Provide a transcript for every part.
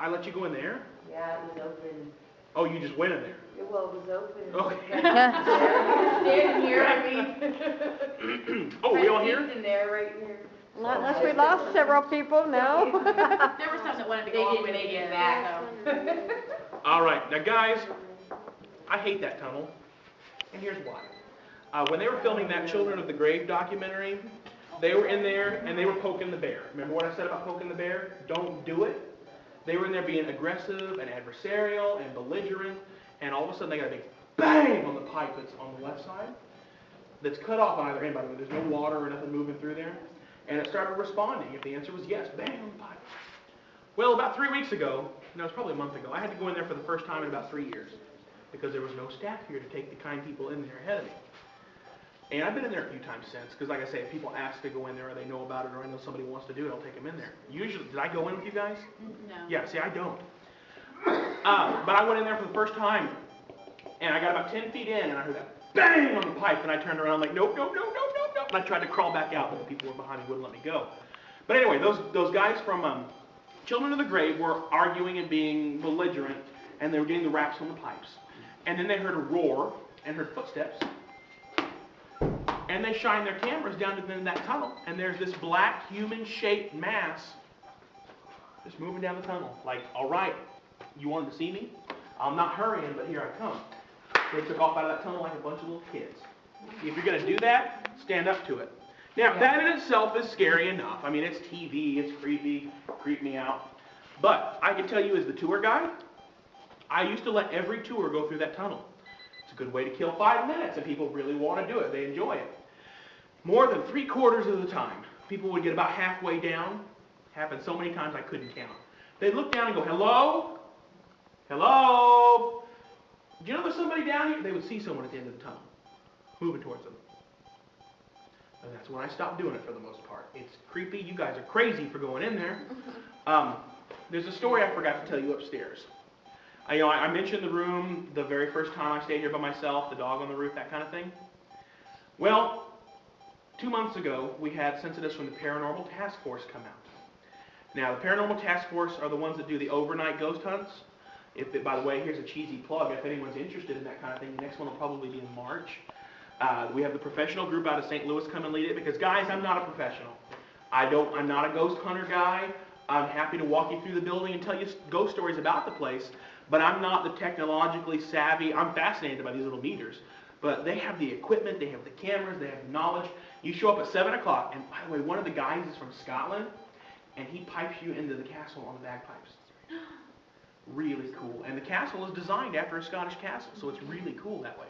I let you go in there? Yeah, it was open. Oh, you just went in there? Well, it was open. Okay. Standing here, I mean. Oh, we all here? In there, right here. Not unless we lost several people, no. There were some that wanted to go all the way to the end. back. All right, now guys, I hate that tunnel, and here's why. When they were filming that Children of the Grave documentary, they were in there and they were poking the bear. Remember what I said about poking the bear? Don't do it. They were in there being aggressive and adversarial and belligerent, and all of a sudden they got a big bang on the pipe that's on the left side that's cut off on either end, by the way. There's no water or nothing moving through there. And it started responding. If the answer was yes, bang on the pipe. Well, about 3 weeks ago, no, it was probably a month ago, I had to go in there for the first time in about 3 years because there was no staff here to take the kind people in there ahead of me. And I've been in there a few times since, because like I say, if people ask to go in there or they know about it or I know somebody wants to do it, I'll take them in there. Usually, did I go in with you guys? No. Yeah, see, I don't. But I went in there for the first time, and I got about 10 feet in, and I heard that bang on the pipe, and I turned around, I'm like, nope, nope, nope, nope, nope, nope. And I tried to crawl back out, but the people were behind me, wouldn't let me go. But anyway, those guys from Children of the Grave were arguing and being belligerent, and they were getting the raps on the pipes. And then they heard a roar and heard footsteps. And they shined their cameras down to that tunnel, and there's this black human-shaped mass just moving down the tunnel. Like, all right, you wanted to see me? I'm not hurrying, but here I come. They took off out of that tunnel like a bunch of little kids. If you're going to do that, stand up to it. Now, that in itself is scary enough. I mean, it's TV, it's creepy, creep me out. But I can tell you as the tour guide, I used to let every tour go through that tunnel. It's a good way to kill 5 minutes, and people really want to do it. They enjoy it. More than 3/4 of the time, people would get about halfway down. Happened so many times I couldn't count. They'd look down and go, hello? Hello? Do you know there's somebody down here? They would see someone at the end of the tunnel, moving towards them. And that's when I stopped doing it for the most part. It's creepy. You guys are crazy for going in there. There's a story I forgot to tell you upstairs. I mentioned the room the very first time I stayed here by myself, the dog on the roof, that kind of thing. Well, 2 months ago, we had sensitives from the Paranormal Task Force come out. Now, the Paranormal Task Force are the ones that do the overnight ghost hunts. By the way, here's a cheesy plug. If anyone's interested in that kind of thing, the next one will probably be in March. We have the professional group out of St. Louis come and lead it because, guys, I'm not a professional. I'm not a ghost hunter guy. I'm happy to walk you through the building and tell you ghost stories about the place, but I'm not the technologically savvy. I'm fascinated by these little meters. But they have the equipment, they have the cameras, they have the knowledge. You show up at 7 o'clock, and by the way, one of the guys is from Scotland, and he pipes you into the castle on the bagpipes. Really cool. And the castle is designed after a Scottish castle, so it's really cool that way.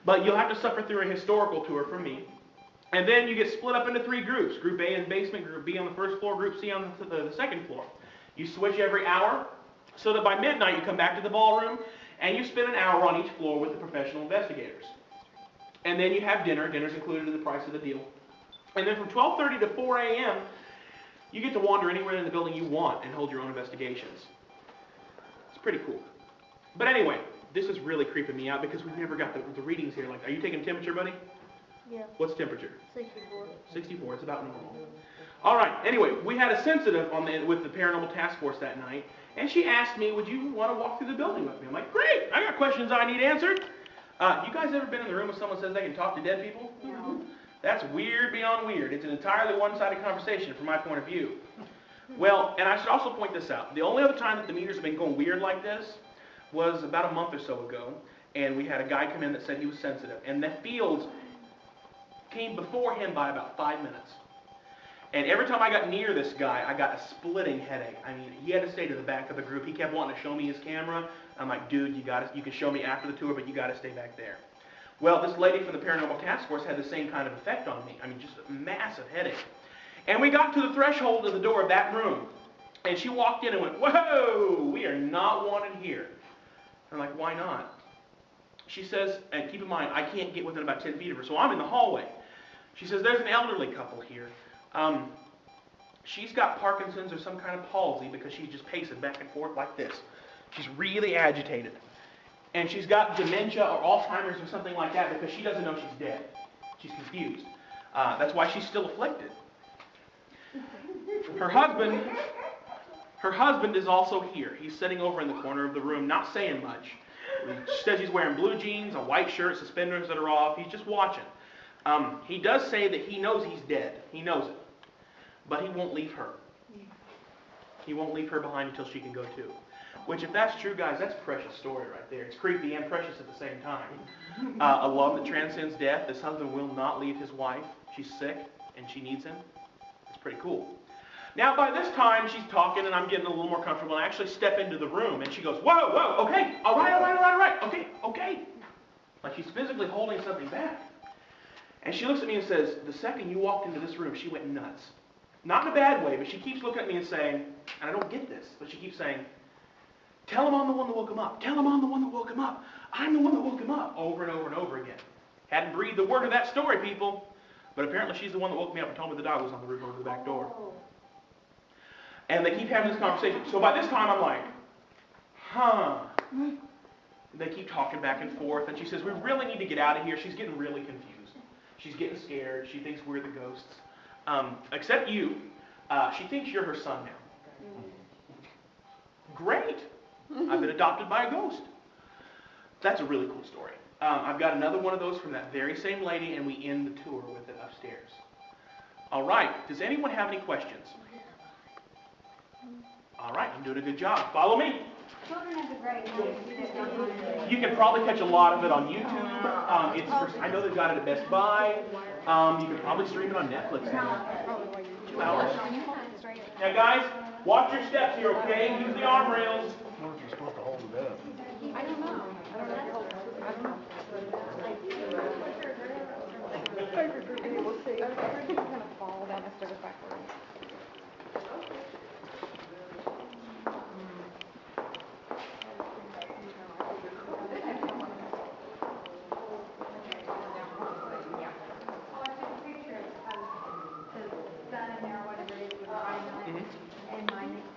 But you'll have to suffer through a historical tour from me. And then you get split up into 3 groups. Group A in the basement, Group B on the first floor, Group C on the second floor. You switch every hour, so that by midnight you come back to the ballroom, and you spend an hour on each floor with the professional investigators. And then you have dinner. Dinner's included in the price of the deal. And then from 12:30 to 4 a.m., you get to wander anywhere in the building you want and hold your own investigations. It's pretty cool. But anyway, this is really creeping me out because we've never got the readings here. Like, are you taking temperature, buddy? Yeah. What's temperature? 64. 64. It's about normal. All right. Anyway, we had a sensitive with the Paranormal Task Force that night, and she asked me, would you want to walk through the building with me? I'm like, great. I got questions I need answered. You guys ever been in the room with someone who says they can talk to dead people? No. That's weird beyond weird. It's an entirely one-sided conversation from my point of view. Well, and I should also point this out. The only other time that the meters have been going weird like this was about a month or so ago, and we had a guy come in that said he was sensitive, and the fields came before him by about 5 minutes. And every time I got near this guy, I got a splitting headache. I mean, he had to stay to the back of the group. He kept wanting to show me his camera. I'm like, dude, you can show me after the tour, but you got to stay back there. Well, this lady from the Paranormal Task Force had the same kind of effect on me. I mean, just a massive headache. And we got to the threshold of the door of that room, and she walked in and went, whoa, we are not wanted here. I'm like, why not? She says, and keep in mind, I can't get within about 10 feet of her, so I'm in the hallway. She says, there's an elderly couple here. She's got Parkinson's or some kind of palsy because she's just pacing back and forth like this. She's really agitated. And she's got dementia or Alzheimer's or something like that because she doesn't know she's dead. She's confused. That's why she's still afflicted. Her husband Her husband is also here. He's sitting over in the corner of the room, not saying much. He says he's wearing blue jeans, a white shirt, suspenders that are off. He's just watching. He does say that he knows he's dead. He knows it. But he won't leave her. He won't leave her behind until she can go too. Which, if that's true, guys, that's a precious story right there. It's creepy and precious at the same time. A love that transcends death. This husband will not leave his wife. She's sick, and she needs him. It's pretty cool. Now, by this time, she's talking, and I'm getting a little more comfortable, and I actually step into the room, and she goes, whoa, whoa, okay, all right, okay. Like she's physically holding something back. And she looks at me and says, the second you walked into this room, she went nuts. Not in a bad way, but she keeps looking at me and saying, and I don't get this, but she keeps saying, tell him I'm the one that woke him up. Tell him I'm the one that woke him up. I'm the one that woke him up. Over and over and over again. Hadn't breathed a word of that story, people. But apparently she's the one that woke me up and told me the dog was on the roof over the back door. And they keep having this conversation. So by this time I'm like, huh. They keep talking back and forth. And she says, we really need to get out of here. She's getting really confused. She's getting scared. She thinks we're the ghosts. Except you. She thinks you're her son now. Great. I've been adopted by a ghost. That's a really cool story. I've got another one of those from that very same lady, and we end the tour with it upstairs. All right. Does anyone have any questions? All right. I'm doing a good job. Follow me. Children have a great night. You can probably catch a lot of it on YouTube. I know they've got it at Best Buy. You can probably stream it on Netflix in 2 hours. Now, guys, watch your steps here, okay? Use the arm rails. I wonder if you're supposed to hold it up. I don't know. I don't know if you hold it. I don't know. We'll see. Kind of fall down the stairs backwards.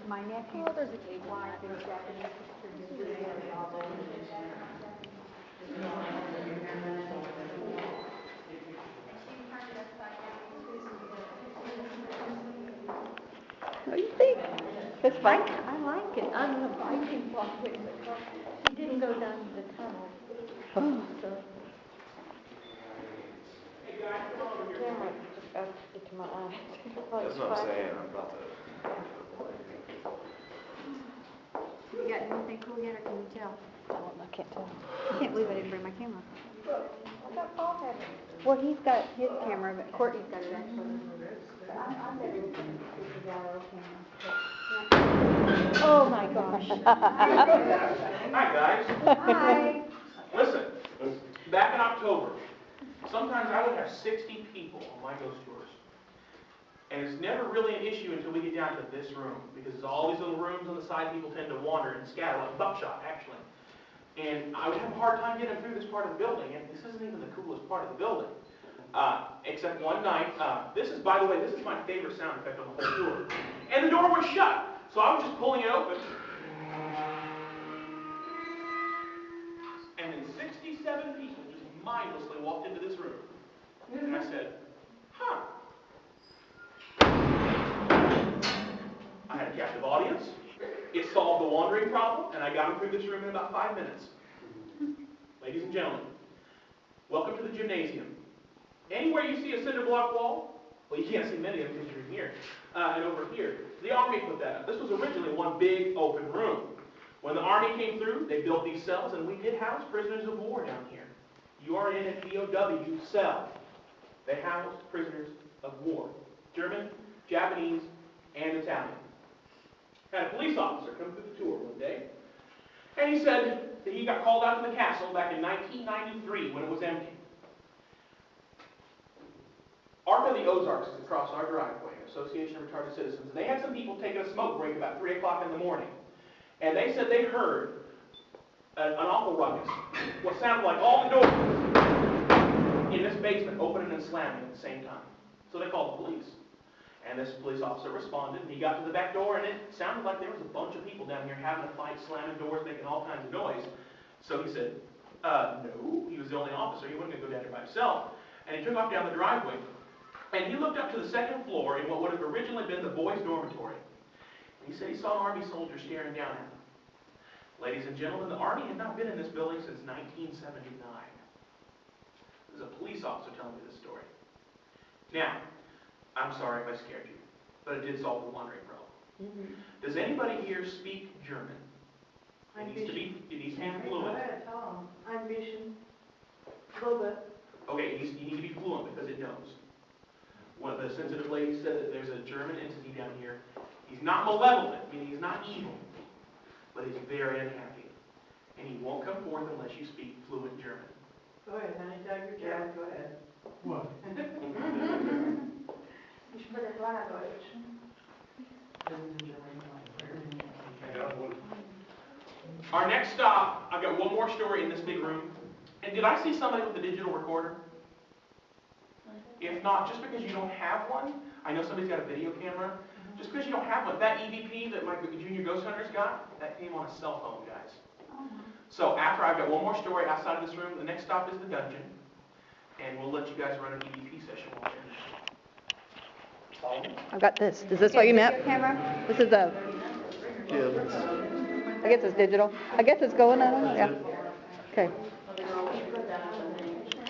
My nephew, there's a wife and Japanese sister. What do you think? It's fun. I like it. I'm the biking walk with the car. He didn't go down to the tunnel. Oh. So, Camera just got into my eye. That's what I'm saying. I'm about to. you got anything cool yet, or can you tell? I can't tell. I can't believe I didn't bring my camera. Well, he's got his camera, but Courtney's got it actually. I bet it's a yellow camera. Oh my gosh. Hi, guys. Hi. Listen, back in October, sometimes I would have 60 people on my ghost tours. And it's never really an issue until we get down to this room, because there's all these little rooms on the side people tend to wander and scatter, like buckshot, actually. And I would have a hard time getting through this part of the building, and this isn't even the coolest part of the building. Except one night, this is, by the way, this is my favorite sound effect on the whole tour. And the door was shut, so I was just pulling it open. And then 67 people just mindlessly walked into this room. And I said, huh. I had a captive audience. It solved the wandering problem, and I got them through this room in about 5 minutes. Ladies and gentlemen, welcome to the gymnasium. Anywhere you see a cinder block wall, well, you can't see many of them because you're in here, and over here, the Army put that up. This was originally one big open room. When the Army came through, they built these cells, and we did house prisoners of war down here. You are in a POW cell. They housed prisoners of war. German, Japanese, and Italian. Had a police officer come through the tour one day, and he said that he got called out to the castle back in 1993 when it was empty. Ark of the Ozarks is across our driveway, Association of Retarded Citizens, and they had some people taking a smoke break about 3 o'clock in the morning. And they said they heard an awful ruckus, what sounded like all the doors in this basement opening and slamming at the same time. So they called the police. And this police officer responded, and he got to the back door, and it sounded like there was a bunch of people down here having a fight, slamming doors, making all kinds of noise. So he said, no, he was the only officer, he wasn't going to go down there by himself. And he took off down the driveway, and he looked up to the second floor in what would have originally been the boys' dormitory. He said he saw an Army soldier staring down at him. Ladies and gentlemen, the Army had not been in this building since 1979. This is a police officer telling me this story. Now, I'm sorry if I scared you, but it did solve the wandering problem. Does anybody here speak German? It needs to be fluent. I'm vision. A little bit. Okay, you need to be fluent because it knows. One of the sensitive ladies said that there's a German entity down here. He's not malevolent, meaning he's not evil, but he's very unhappy. And he won't come forth unless you speak fluent German. Go ahead, honey, tell your job, go ahead. What? Ich spreche kleiner Deutsch. Our next stop, I've got one more story in this big room. And did I see somebody with a digital recorder? If not, just because you don't have one, I know somebody's got a video camera. Just because you don't have one, that EVP that my junior ghost hunters got, that came on a cell phone, guys. So after I've got one more story outside of this room, the next stop is the dungeon. And we'll let you guys run an EVP session while we're in there. I've got this. Is this what you meant? Camera? This is a, I guess it's digital. I guess it's going on, yeah. Okay.